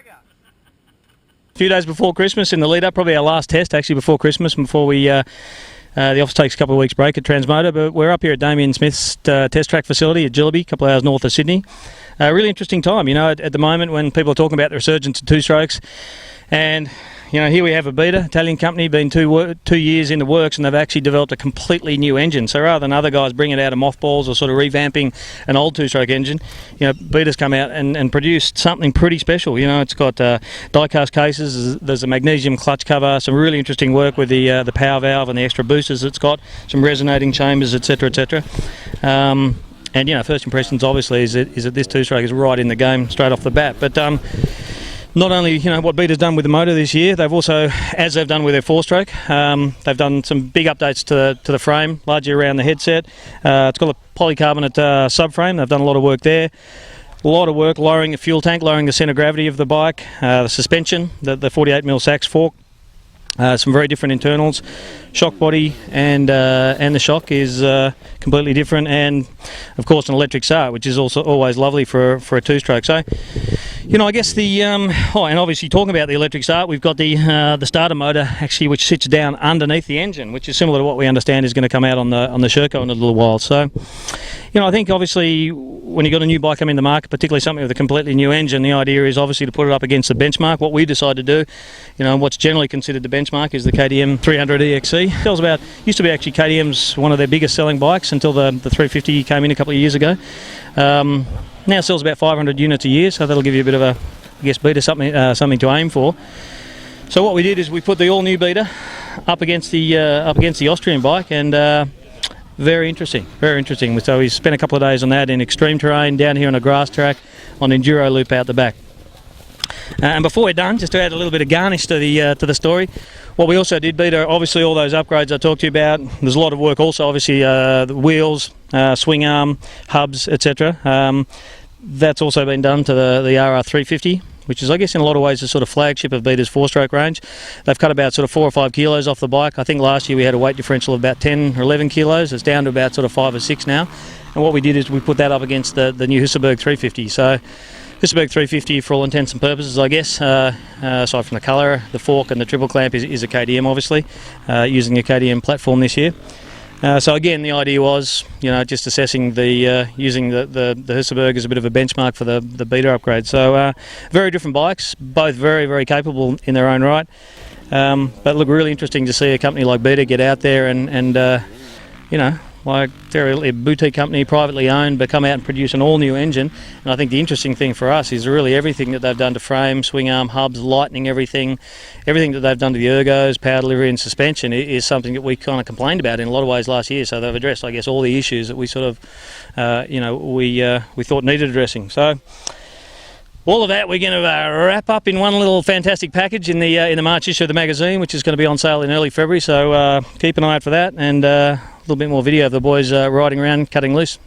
A few days before Christmas in the lead up, probably our last test actually before Christmas, and before we the office takes a couple of weeks break at Transmoto, but we're up here at Damien Smith's test track facility at Jillaby, a couple of hours north of Sydney. Really interesting time, you know, at the moment when people are talking about the resurgence of two-strokes, and you know, here we have a Beta, Italian company, been 2 years in the works, and they've actually developed a completely new engine. So rather than other guys bringing it out of mothballs or sort of revamping an old two-stroke engine, you know, Beta's come out and produced something pretty special. You know, it's got die-cast cases, there's a magnesium clutch cover, some really interesting work with the power valve and the extra boosters it's got, some resonating chambers, etc., etc. And you know, first impressions obviously is that this two-stroke is right in the game straight off the bat. But not only, you know, what Beta's done with the motor this year, they've also, as they've done with their four-stroke, they've done some big updates to the frame, largely around the headset. It's got a polycarbonate subframe. They've done a lot of work there. A lot of work lowering the fuel tank, lowering the centre of gravity of the bike, the suspension, the 48mm Sachs fork. Some very different internals, shock body and the shock is completely different, and of course an electric start, which is also always lovely for a two-stroke. So, you know, I guess the and obviously talking about the electric start, we've got the starter motor actually, which sits down underneath the engine, which is similar to what we understand is going to come out on the Sherco in a little while. So, you know, I think obviously when you've got a new bike coming in the market, particularly something with a completely new engine, the idea is obviously to put it up against the benchmark. What we decided to do, you know, what's generally considered the benchmark is the KTM 300EXC. Tells about, used to be actually KTM's one of their biggest selling bikes until the 350 came in a couple of years ago. Now sells about 500 units a year, so that'll give you a bit of a, I guess, Beta something to aim for. So what we did is we put the all-new Beta up against the Austrian bike, and very interesting, very interesting. So we spent a couple of days on that in extreme terrain, down here on a grass track, on enduro loop out the back. And before we're done, just to add a little bit of garnish to the story, what we also did, Beta, obviously all those upgrades I talked to you about. There's a lot of work also, obviously the wheels, swing arm, hubs, etc. That's also been done to the RR350, which is, I guess, in a lot of ways the sort of flagship of Beta's four-stroke range. They've cut about sort of 4 or 5 kilos off the bike. I think last year we had a weight differential of about 10 or 11 kilos. It's down to about sort of 5 or 6 now. And what we did is we put that up against the new Husaberg 350. So Husaberg 350, for all intents and purposes, I guess, aside from the colour, the fork and the triple clamp is a KTM, obviously, using a KTM platform this year. So again, the idea was, you know, just assessing using the Husaberg as a bit of a benchmark for the Beta upgrade. So very different bikes, both very, very capable in their own right. But look, really interesting to see a company like Beta get out there and you know, like they're a boutique company, privately owned, but come out and produce an all-new engine. And I think the interesting thing for us is really everything that they've done to frame, swing arm, hubs, lightning, everything that they've done to the ergos, power delivery and suspension is something that we kind of complained about in a lot of ways last year. So they've addressed, I guess, all the issues that we sort of, you know, we thought needed addressing. So all of that we're going to wrap up in one little fantastic package in the March issue of the magazine, which is going to be on sale in early February. So keep an eye out for that, and a little bit more video of the boys riding around, cutting loose.